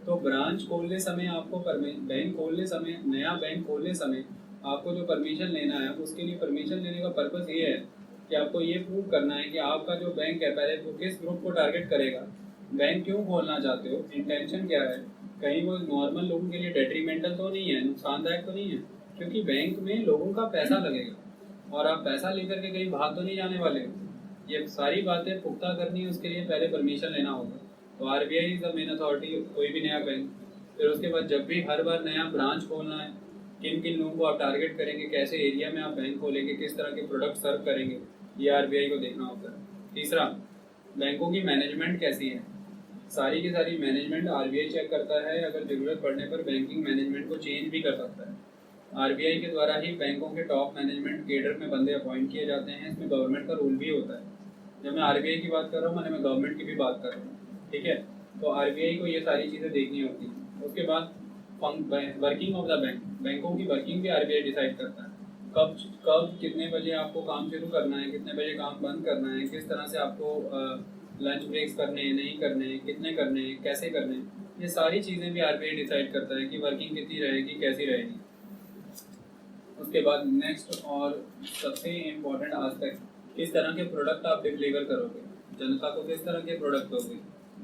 S1: तो ब्रांच खोलने समय आपको बैंक खोलने समय, नया बैंक खोलने समय आपको जो परमिशन लेना है, उसके लिए परमिशन लेने का पर्पस ये है कि आपको ये प्रूव करना है कि आपका जो बैंक है पहले वो किस ग्रुप को टारगेट करेगा, बैंक क्यों खोलना चाहते हो, इंटेंशन क्या है, कहीं वो नॉर्मल लोगों के लिए डेट्रीमेंटल तो नहीं है, नुकसानदायक तो नहीं है, क्योंकि बैंक में लोगों का पैसा लगेगा और आप पैसा लेकर के कहीं भाग तो नहीं जाने वाले हो। ये सारी बातें पुख्ता करनी है, उसके लिए पहले परमिशन लेना होगा। तो RBI is the main authority, कोई भी नया बैंक। फिर उसके बाद जब भी हर बार नया ब्रांच खोलना है, किन किन लोगों को आप टारगेट करेंगे, कैसे एरिया में आप बैंक खोलेंगे, किस तरह के प्रोडक्ट सर्व करेंगे, ये आरबीआई को देखना होता है। तीसरा, बैंकों की मैनेजमेंट कैसी है, सारी की सारी मैनेजमेंट आरबीआई चेक करता है। अगर ज़रूरत पड़ने पर बैंकिंग मैनेजमेंट को चेंज भी कर सकता है। आरबीआई के द्वारा ही बैंकों के टॉप मैनेजमेंट केडर में बंदे अपॉइंट किए जाते हैं। इसमें गवर्नमेंट का रोल भी होता है। जब मैं आरबीआई की बात कर रहा हूँ, मैं गवर्नमेंट की भी बात कर रहा हूँ, ठीक है। तो आरबीआई को ये सारी चीज़ें देखनी होती हैं। उसके बाद वर्किंग ऑफ द बैंक, बैंकों की वर्किंग भी आरबीआई डिसाइड करता है। कब कितने बजे आपको काम शुरू करना है, कितने बजे काम बंद करना है, किस तरह से आपको लंच ब्रेक्स करने हैं नहीं करने हैं, कितने करने हैं, कैसे करने हैं, ये सारी चीज़ें भी आरबीआई डिसाइड करता है कि वर्किंग कितनी रहेगी, कैसी रहेगी। उसके बाद नेक्स्ट और सबसे इम्पोर्टेंट आस्पेक्ट, किस तरह के प्रोडक्ट आप डिलीवर करोगे, जनता को किस तरह के प्रोडक्ट दोगे,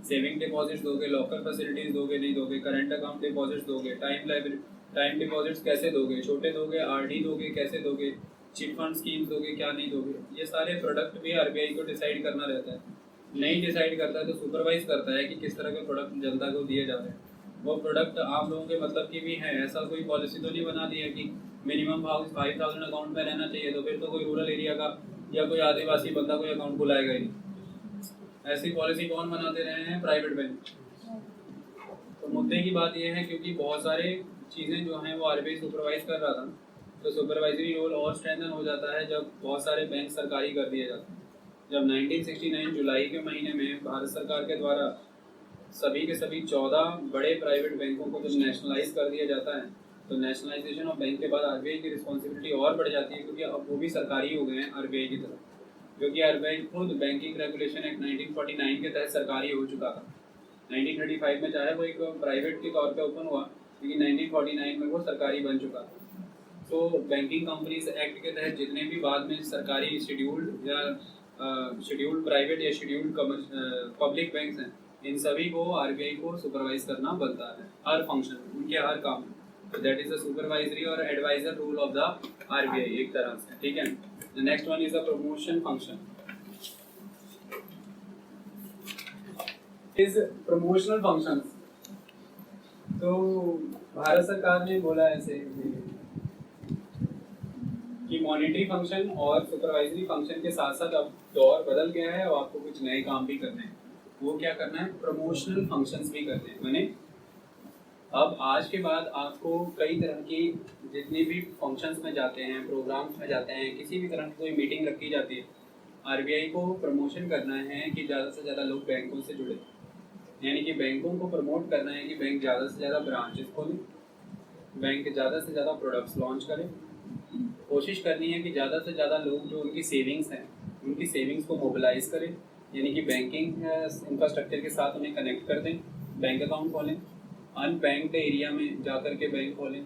S1: सेविंग डिपॉजिट्स दोगे, लॉकर फैसिलिटीज दोगे नहीं दोगे, करंट अकाउंट डिपॉजिट्स दोगे, टाइम डिपॉजिट्स कैसे दोगे, छोटे दोगे, आरडी दोगे, कैसे दोगे, चिट फंड स्कीम्स दोगे, क्या नहीं दोगे, ये सारे प्रोडक्ट भी आरबीआई को डिसाइड करना रहता है। नहीं डिसाइड करता है तो सुपरवाइज करता है कि किस तरह के प्रोडक्ट जनता को दिए जा रहे हैं। वो प्रोडक्ट आप लोगों के मतलब की भी है, ऐसा कोई पॉलिसी तो नहीं बना दी है कि मिनिमम 5,000 अकाउंट में रहना चाहिए, तो फिर तो कोई रूरल एरिया का या कोई आदिवासी बंदा कोई अकाउंट खुलाएगा ही नहीं। ऐसी पॉलिसी कौन बनाते रहे हैं? Private bank. तो मुद्दे की बात यह है क्योंकि बहुत सारे चीज़ें जो हैं वो आरबीआई सुपरवाइज कर रहा था, तो सुपरवाइजरी रोल और स्ट्रेंथन हो जाता है जब बहुत सारे बैंक सरकारी कर दिए जाते हैं। जब 1969 जुलाई के महीने में भारत सरकार के द्वारा सभी के सभी 14 बड़े प्राइवेट बैंकों को जब नेशनलाइज कर दिया जाता है, तो नेशनलाइजेशन ऑफ बैंक के बाद आरबीआई की रिस्पॉन्सिबिलिटी और बढ़ जाती है क्योंकि अब वो भी सरकारी हो गए हैं आरबीआई की तरफ, क्योंकि आरबीआई खुद बैंकिंग रेगुलेशन एक्ट 1949 के तहत सरकारी हो चुका था। 1935 में चाहे वो एक प्राइवेट के तौर पे ओपन हुआ, लेकिन 1949 में वो सरकारी बन चुका था। तो बैंकिंग कंपनीज एक्ट के तहत जितने भी बाद में सरकारी शेड्यूल्ड या शेड्यूल्ड प्राइवेट या शेड्यूल्ड पब्लिक बैंक्स हैं, इन सभी को आरबीआई को सुपरवाइज करना बनता है हर फंक्शन, उनके हर काम में। तो दैट इज द सुपरवाइजरी और advisor role of the RBI एक तरह से, ठीक है। The next one is the promotion function. Is promotional functions. तो भारत सरकार ने बोला ऐसे कि मॉनिटरी फंक्शन और सुपरवाइजरी फंक्शन के साथ साथ अब दौर बदल गया है और आपको कुछ नए काम भी करने हैं। वो क्या करना है? प्रमोशनल फंक्शंस भी करने हैं। मैंने अब आज के बाद आपको कई तरह की जितनी भी फंक्शंस में जाते हैं, प्रोग्राम्स में जाते हैं, किसी भी तरह की कोई मीटिंग रखी जाती है, आरबीआई को प्रमोशन करना है कि ज़्यादा से ज़्यादा लोग बैंकों से जुड़े, यानी कि बैंकों को प्रमोट करना है कि बैंक ज़्यादा से ज़्यादा ब्रांचेस खोलें, बैंक ज़्यादा से ज़्यादा प्रोडक्ट्स लॉन्च करें। कोशिश करनी है कि ज़्यादा से ज़्यादा लोग जो उनकी सेविंग्स हैं, उनकी सेविंग्स को मोबिलाइज करें, यानी कि बैंकिंग इंफ्रास्ट्रक्चर के साथ उन्हें कनेक्ट कर दें, बैंक अकाउंट खोलें, अनबैंक्ड एरिया में जाकर के बैंक खोलें।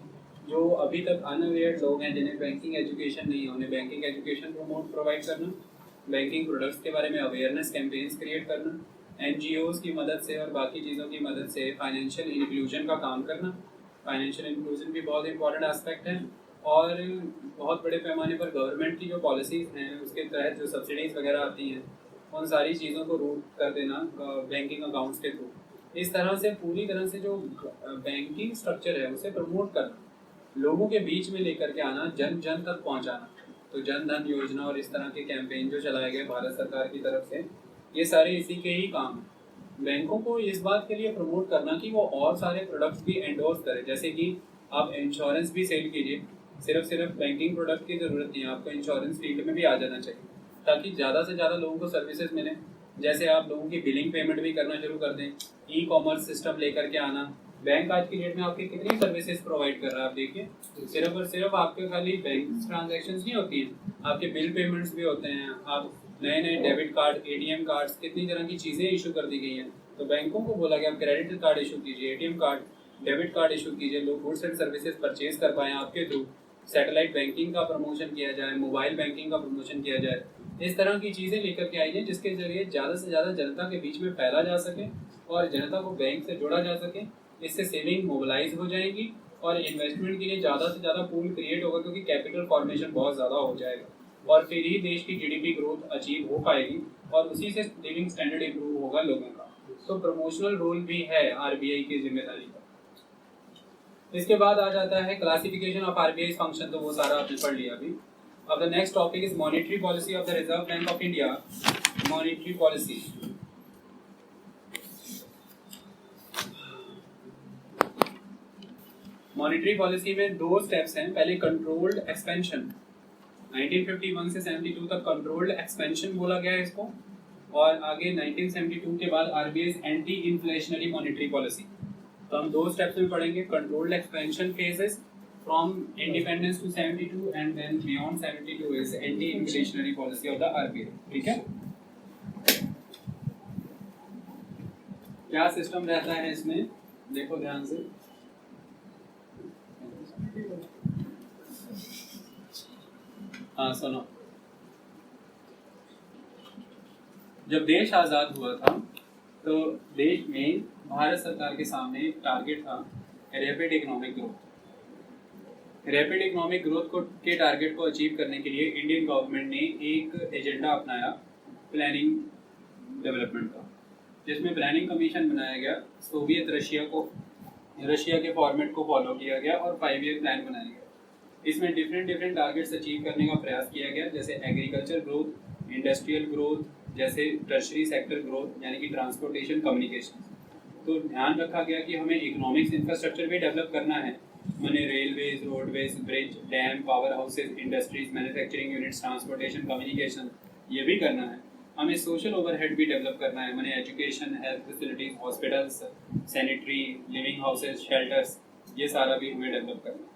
S1: जो अभी तक अनअवेयर लोग हैं जिन्हें बैंकिंग एजुकेशन नहीं है, उन्हें बैंकिंग एजुकेशन प्रोवाइड करना, बैंकिंग प्रोडक्ट्स के बारे में अवेयरनेस कैंपेन्स क्रिएट करना, एनजीओज़ की मदद से और बाकी चीज़ों की मदद से फाइनेंशियल इंक्लूजन का काम करना। फाइनेंशियल इंक्लूजन भी बहुत इंपॉर्टेंट एस्पेक्ट है और बहुत बड़े पैमाने पर गवर्नमेंट की जो पॉलिसीज़ हैं उसके तहत जो सब्सिडीज़ वगैरह आती हैं, उन सारी चीज़ों को रूट कर देना बैंकिंग अकाउंट्स के थ्रू। इस तरह से पूरी तरह से जो बैंकिंग स्ट्रक्चर है उसे प्रमोट करना, लोगों के बीच में लेकर के आना, जन जन तक पहुंचाना। तो जन धन योजना और इस तरह के कैंपेन जो चलाए गए भारत सरकार की तरफ से, ये सारे इसी के ही काम हैं। बैंकों को इस बात के लिए प्रमोट करना कि वो और सारे प्रोडक्ट्स भी एंडोर्स करें, जैसे कि आप इंश्योरेंस भी सेल कीजिए। सिर्फ बैंकिंग प्रोडक्ट की ज़रूरत नहीं है, आपको इंश्योरेंस फील्ड में भी आ जाना चाहिए ताकि ज़्यादा से ज़्यादा लोगों को सर्विसेज मिले। जैसे आप लोगों की बिलिंग पेमेंट भी करना शुरू कर दें, ई कॉमर्स सिस्टम लेकर के आना। बैंक आज की डेट में आपकी कितनी सर्विसेज प्रोवाइड कर रहा है आप देखिए, सिर्फ और सिर्फ आपके खाली बैंक ट्रांजैक्शंस नहीं होती हैं, आपके बिल पेमेंट्स भी होते हैं। आप नए डेबिट कार्ड, एटीएम कार्ड्स, कितनी तरह की चीज़ें इशू कर दी गई हैं। तो बैंकों को बोला कि आप क्रेडिट कार्ड इशू कीजिए, ATM card, debit card issue कीजिए, लोग गुड्स एंड सर्विसेज परचेज कर पाएँ आपके थ्रू। सैटेलाइट बैंकिंग का प्रमोशन किया जाए, मोबाइल बैंकिंग का प्रमोशन किया जाए, इस तरह की चीज़ें लेकर के आई जाए जिसके जरिए ज़्यादा से ज़्यादा जनता के बीच में फैला जा सके और जनता को बैंक से जोड़ा जा सके। इससे सेविंग मोबिलाइज हो जाएगी और इन्वेस्टमेंट के लिए ज़्यादा से ज़्यादा पूल क्रिएट होगा, क्योंकि कैपिटल फॉर्मेशन बहुत ज़्यादा हो जाएगा और फिर ही देश की जीडीपी ग्रोथ अचीव हो पाएगी और उसी से लिविंग स्टैंडर्ड इंप्रूव होगा लोगों का। तो प्रमोशनल रोल भी है आरबीआई की जिम्मेदारी का। इसके बाद आ जाता है क्लासिफिकेशन ऑफ आरबीआई फंक्शन, तो वो सारा आपने पढ़ लिया अभी। अब the next topic is monetary policy of the reserve Bank of India. Monetary policy, monetary policy में दो स्टेप्स हैं। पहले कंट्रोल्ड एक्सपेंशन, 1951 से 72 तक कंट्रोल्ड एक्सपेंशन बोला गया है इसको, और आगे 1972 के बाद RBI anti inflationary monetary policy. तो हम दो स्टेप्स में पढ़ेंगे, controlled expansion phases from independence to 72 and then beyond 72 is anti inflationary policy of the RBI. ठीक है, क्या सिस्टम रहता है इसमें, देखो ध्यान से। हाँ सुनो, जब देश आज़ाद हुआ था तो देश में भारत सरकार के सामने एक टारगेट था rapid economic growth. Rapid economic growth को के टारगेट को अचीव करने के लिए इंडियन गवर्नमेंट ने एक एजेंडा अपनाया प्लानिंग डेवलपमेंट का, जिसमें प्लानिंग कमीशन बनाया गया। सोवियत रशिया के फॉर्मेट को फॉलो किया गया और 5 ईयर प्लान बनाया गया। इसमें डिफरेंट टारगेट्स अचीव करने का प्रयास किया गया, जैसे एग्रीकल्चर ग्रोथ, इंडस्ट्रियल ग्रोथ, जैसे टर्शरी सेक्टर ग्रोथ यानी कि ट्रांसपोर्टेशन, कम्युनिकेशन। तो ध्यान रखा गया कि हमें इकोनॉमिक्स इंफ्रास्ट्रक्चर भी डेवलप करना है, मैंने railways, roadways, bridge, dam, power houses, industries, manufacturing units, transportation, communication, ये भी करना है। हमें सोशल ओवरहेड भी डेवलप करना है, मैंने education, health facilities, hospitals, sanitary, living houses, shelters, ये सारा भी हमें डेवलप करना है।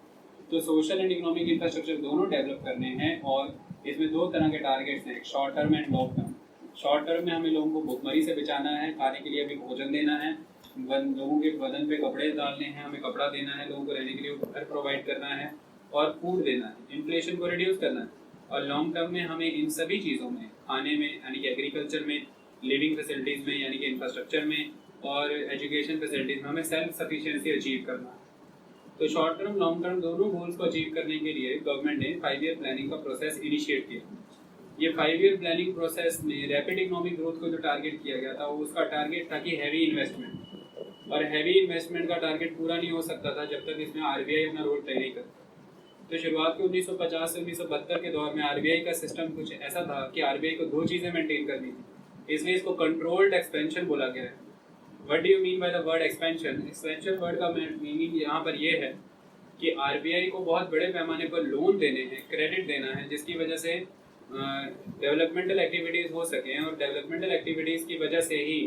S1: तो सोशल एंड इकोनॉमिक इंफ्रास्ट्रक्चर दोनों डेवलप करने हैं और इसमें 2 तरह के टारगेट्स हैं, short term and long term. Short term में हमें लोगों को भुखमरी से बचाना है, खाने के लिए अभी भोजन देना है, लोगों के बदन पे कपड़े डालने हैं, हमें कपड़ा देना है, लोगों को रहने के लिए घर प्रोवाइड करना है और फूड देना है, इन्फ्लेशन को रिड्यूस करना है। और लॉन्ग टर्म में हमें इन सभी चीज़ों में, खाने में यानी कि एग्रीकल्चर में, लिविंग फैसिलिटीज़ में यानी कि इंफ्रास्ट्रक्चर में और एजुकेशन फैसिलिटीज़ में हमें सेल्फ सफिशिएंसी अचीव करना है। तो शॉर्ट टर्म लॉन्ग टर्म दोनों गोल्स को अचीव करने के लिए गवर्नमेंट ने 5 ईयर प्लानिंग का प्रोसेस इनिशिएट किया। ये 5 ईयर प्लानिंग प्रोसेस में रैपिड इकोनॉमिक ग्रोथ को जो टारगेट किया गया था, वो उसका टारगेट था कि हैवी इन्वेस्टमेंट, और हैवी इन्वेस्टमेंट का टारगेट पूरा नहीं हो सकता था जब तक इसमें आरबीआई अपना रोल तय नहीं करता। तो शुरुआत के 1950 से 1972 के दौर में आरबीआई का सिस्टम कुछ ऐसा था कि आरबीआई को 2 चीज़ें मेंटेन करनी थी, इसलिए इसको कंट्रोल्ड एक्सपेंशन बोला गया है। What do you mean by the word expansion? Expansion word का मीनिंग यहाँ पर ये है कि आरबीआई को बहुत बड़े पैमाने पर लोन देने हैं, क्रेडिट देना है, जिसकी वजह से डेवलपमेंटल एक्टिविटीज़ हो सकें, और डेवलपमेंटल एक्टिविटीज़ की वजह से ही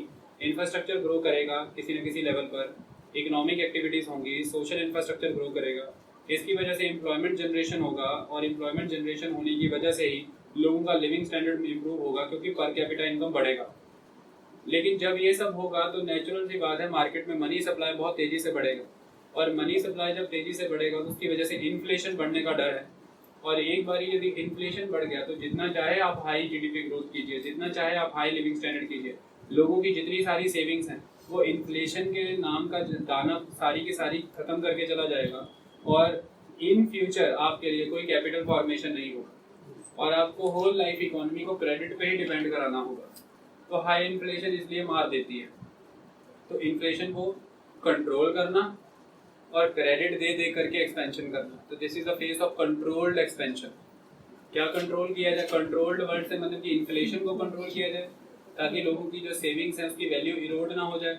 S1: इंफ्रास्ट्रक्चर ग्रो करेगा किसी न किसी लेवल पर, इकोनॉमिक एक्टिविटीज़ होंगी, सोशल इंफ्रास्ट्रक्चर ग्रो करेगा, इसकी वजह से एम्प्लॉयमेंट जनरेशन होगा, और एम्प्लॉयमेंट जनरेशन होने की वजह से ही लोगों का लिविंग स्टैंडर्ड इम्प्रूव होगा क्योंकि पर कैपिटा इनकम बढ़ेगा। लेकिन जब ये सब होगा तो नेचुरल सी बात है, मार्केट में मनी सप्लाई बहुत तेज़ी से बढ़ेगा, और मनी सप्लाई जब तेज़ी से बढ़ेगा तो उसकी वजह से इन्फ्लेशन बढ़ने का डर है। और एक बार यदि इन्फ्लेशन बढ़ गया तो जितना चाहे आप हाई जीडीपी ग्रोथ कीजिए, जितना चाहे आप हाई लिविंग स्टैंडर्ड कीजिए, लोगों की जितनी सारी सेविंग्स हैं वो इन्फ्लेशन के नाम का दाना सारी की सारी खत्म करके चला जाएगा, और इन फ्यूचर आपके लिए कोई कैपिटल फॉर्मेशन नहीं होगा, और आपको होल लाइफ इकोनॉमी को क्रेडिट पे ही डिपेंड कराना होगा। तो हाई इन्फ्लेशन इसलिए मार देती है। तो इन्फ्लेशन को कंट्रोल करना और क्रेडिट दे दे करके एक्सपेंशन करना, तो this is the phase of controlled expansion. क्या कंट्रोल किया जाए? कंट्रोल्ड वर्ड से मतलब कि इन्फ्लेशन को कंट्रोल किया जाए ताकि लोगों की जो सेविंग्स है उसकी वैल्यू इरोड ना हो जाए।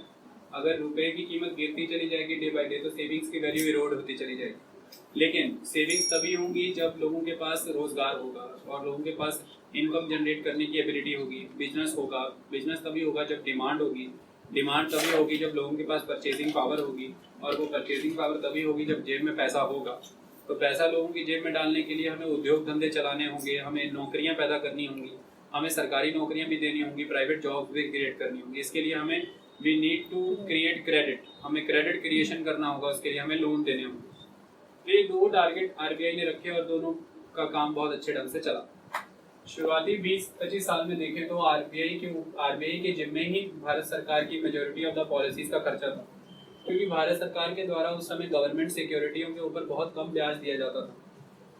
S1: अगर रुपए की कीमत गिरती चली जाएगी डे बाय डे तो सेविंग्स की वैल्यू इरोड होती चली जाएगी। लेकिन सेविंग्स तभी होंगी जब लोगों के पास रोजगार होगा और लोगों के पास इनकम जनरेट करने की एबिलिटी होगी, बिजनेस होगा। बिजनेस तभी होगा जब डिमांड होगी, डिमांड तभी होगी जब लोगों के पास परचेजिंग पावर होगी, और वो परचेजिंग पावर तभी होगी जब जेब में पैसा होगा। तो पैसा लोगों की जेब में डालने के लिए हमें उद्योग धंधे चलाने होंगे, हमें नौकरियां पैदा करनी होंगी, हमें सरकारी नौकरियां भी देनी होंगी, प्राइवेट जॉब्स भी क्रिएट करनी होंगी। इसके लिए हमें we need to create credit, हमें क्रेडिट क्रिएशन करना होगा, उसके लिए हमें लोन देने होंगे। तो ये 2 टारगेट आरबीआई ने रखे और दोनों का काम बहुत अच्छे ढंग से चला। शुरुआती 20-25 साल में देखें तो आरबीआई के जिम्मे ही भारत सरकार की मेजोरिटी ऑफ द पॉलिसीज का खर्चा था, क्योंकि भारत सरकार के द्वारा उस समय गवर्नमेंट सिक्योरिटियों के ऊपर बहुत कम ब्याज दिया जाता था,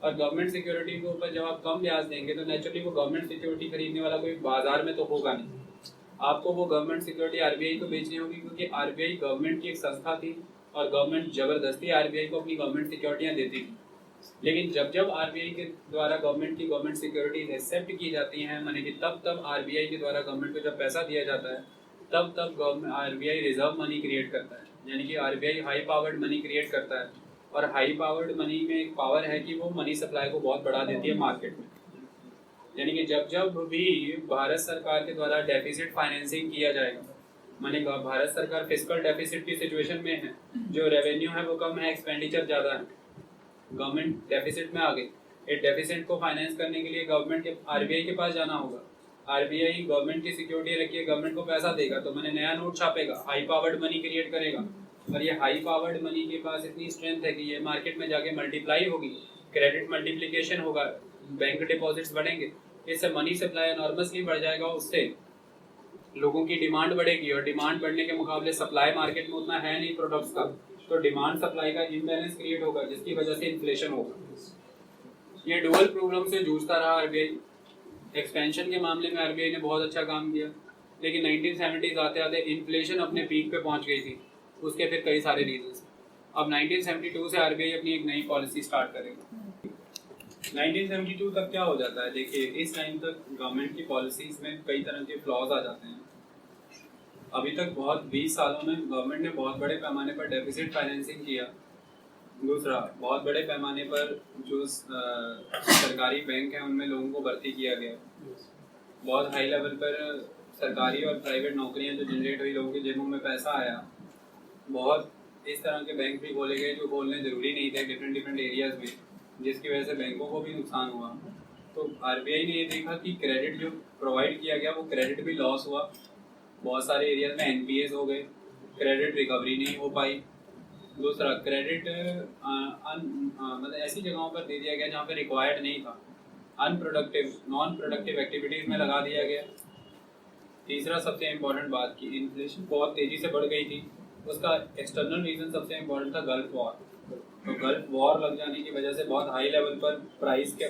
S1: और गवर्नमेंट सिक्योरिटी के ऊपर जब आप कम ब्याज देंगे तो नेचुरली वो गवर्नमेंट सिक्योरिटी खरीदने वाला कोई बाजार में तो होगा नहीं, आपको वो गवर्नमेंट सिक्योरिटी आरबीआई को बेचनी होगी, क्योंकि आरबीआई गवर्नमेंट की एक संस्था थी और गवर्नमेंट जबरदस्ती आरबीआई को अपनी गवर्नमेंट सिक्योरिटियाँ देती थी। लेकिन जब जब आरबीआई के द्वारा गवर्नमेंट की गवर्नमेंट सिक्योरिटीज एक्सेप्ट की जाती हैं, माने कि तब आरबीआई के द्वारा गवर्नमेंट को जब पैसा दिया जाता है तब आरबीआई रिजर्व मनी क्रिएट करता है, यानी कि RBI high powered money create करता है। और हाई पावर्ड मनी में एक पावर है कि वो मनी सप्लाई को बहुत बढ़ा देती है मार्केट में। यानी कि जब जब भी भारत सरकार के द्वारा डेफिसिट फाइनेंसिंग किया जाएगा, माने भारत सरकार फिस्कल डेफिसिट की सिचुएशन में है, जो रेवेन्यू है वो कम है, एक्सपेंडिचर ज़्यादा है, गवर्नमेंट डेफिसिट में आ गई। इस डेफिसिट को फाइनेंस करने के लिए गवर्नमेंट के आरबीआई के पास जाना होगा। आरबीआई गवर्नमेंट की सिक्योरिटी रखी है, गवर्नमेंट को पैसा देगा तो मैंने नया नोट छापेगा, हाई पावर्ड मनी क्रिएट करेगा, और ये हाई पावर्ड मनी के पास इतनी स्ट्रेंथ है कि ये मार्केट में जाके मल्टीप्लाई होगी, क्रेडिट मल्टीप्लिकेशन होगा, बैंक डिपॉजिट्स बढ़ेंगे, इससे मनी सप्लाई एनॉर्मसली बढ़ जाएगा, उससे लोगों की डिमांड बढ़ेगी, और डिमांड बढ़ने के मुकाबले सप्लाई मार्केट में उतना है नहीं प्रोडक्ट्स का, तो डिमांड सप्लाई का इम्बैलेंस क्रिएट होगा, जिसकी वजह से इन्फ्लेशन होगा। ये डुअल प्रॉब्लम से जूझता रहा आरबीआई। एक्सपेंशन के मामले में आरबीआई ने बहुत अच्छा काम किया, लेकिन 1970s आते आते इन्फ्लेशन अपने पीक पे पहुंच गई थी, उसके फिर कई सारे रीजंस। अब 1972 से आरबीआई अपनी एक नई पॉलिसी स्टार्ट करेगा। 1972 तक क्या हो जाता है, देखिए इस टाइम तक गवर्नमेंट की पॉलिसीज में कई तरह के फ्लॉज आ जाते हैं। अभी तक बहुत 20 सालों में गवर्नमेंट ने बहुत बड़े पैमाने पर डेफिसिट फाइनेंसिंग किया। दूसरा, बहुत बड़े पैमाने पर जो सरकारी बैंक हैं उनमें लोगों को भर्ती किया गया। बहुत हाई लेवल पर सरकारी और प्राइवेट नौकरियां जो जनरेट हुई, लोगों के जेबों में पैसा आया। बहुत इस तरह के बैंक भी खोले गए जो खोलने ज़रूरी नहीं थे डिफरेंट एरियाज़ में, जिसकी वजह से बैंकों को भी नुकसान हुआ। तो आरबीआई ने ये देखा कि क्रेडिट जो प्रोवाइड किया गया वो क्रेडिट भी लॉस हुआ, बहुत सारे एरियाज में एनपीएस हो गए, क्रेडिट रिकवरी नहीं हो पाई। दूसरा, क्रेडिट मतलब ऐसी जगहों पर दे दिया गया जहाँ पर रिक्वायर्ड नहीं था, अनप्रोडक्टिव नॉन प्रोडक्टिव एक्टिविटीज़ में लगा दिया गया। तीसरा, सबसे इम्पोर्टेंट बात की इन्फ्लेशन बहुत तेज़ी से बढ़ गई थी, उसका एक्सटर्नल रीज़न सबसे इम्पोर्टेंट था गल्फ वॉर। तो गल्फ वॉर लग जाने की वजह से बहुत हाई लेवल पर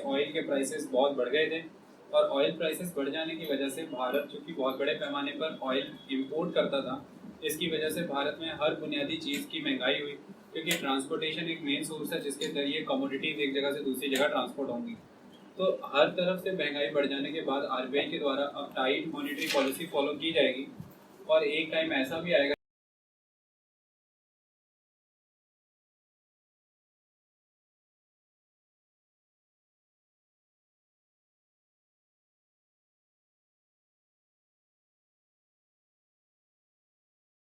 S1: ऑयल के प्राइसेस बहुत बढ़ गए थे, और ऑयल प्राइसेस बढ़ जाने की वजह से भारत, जो कि बहुत बड़े पैमाने पर ऑयल इंपोर्ट करता था, इसकी वजह से भारत में हर बुनियादी चीज़ की महंगाई हुई, क्योंकि ट्रांसपोर्टेशन एक मेन सोर्स है जिसके जरिए कमोडिटीज़ एक जगह से दूसरी जगह ट्रांसपोर्ट होंगी। तो हर तरफ से महंगाई बढ़ जाने के बाद आरबीआई के द्वारा अब टाइट मॉनेटरी पॉलिसी फॉलो की जाएगी, और एक टाइम ऐसा भी आएगा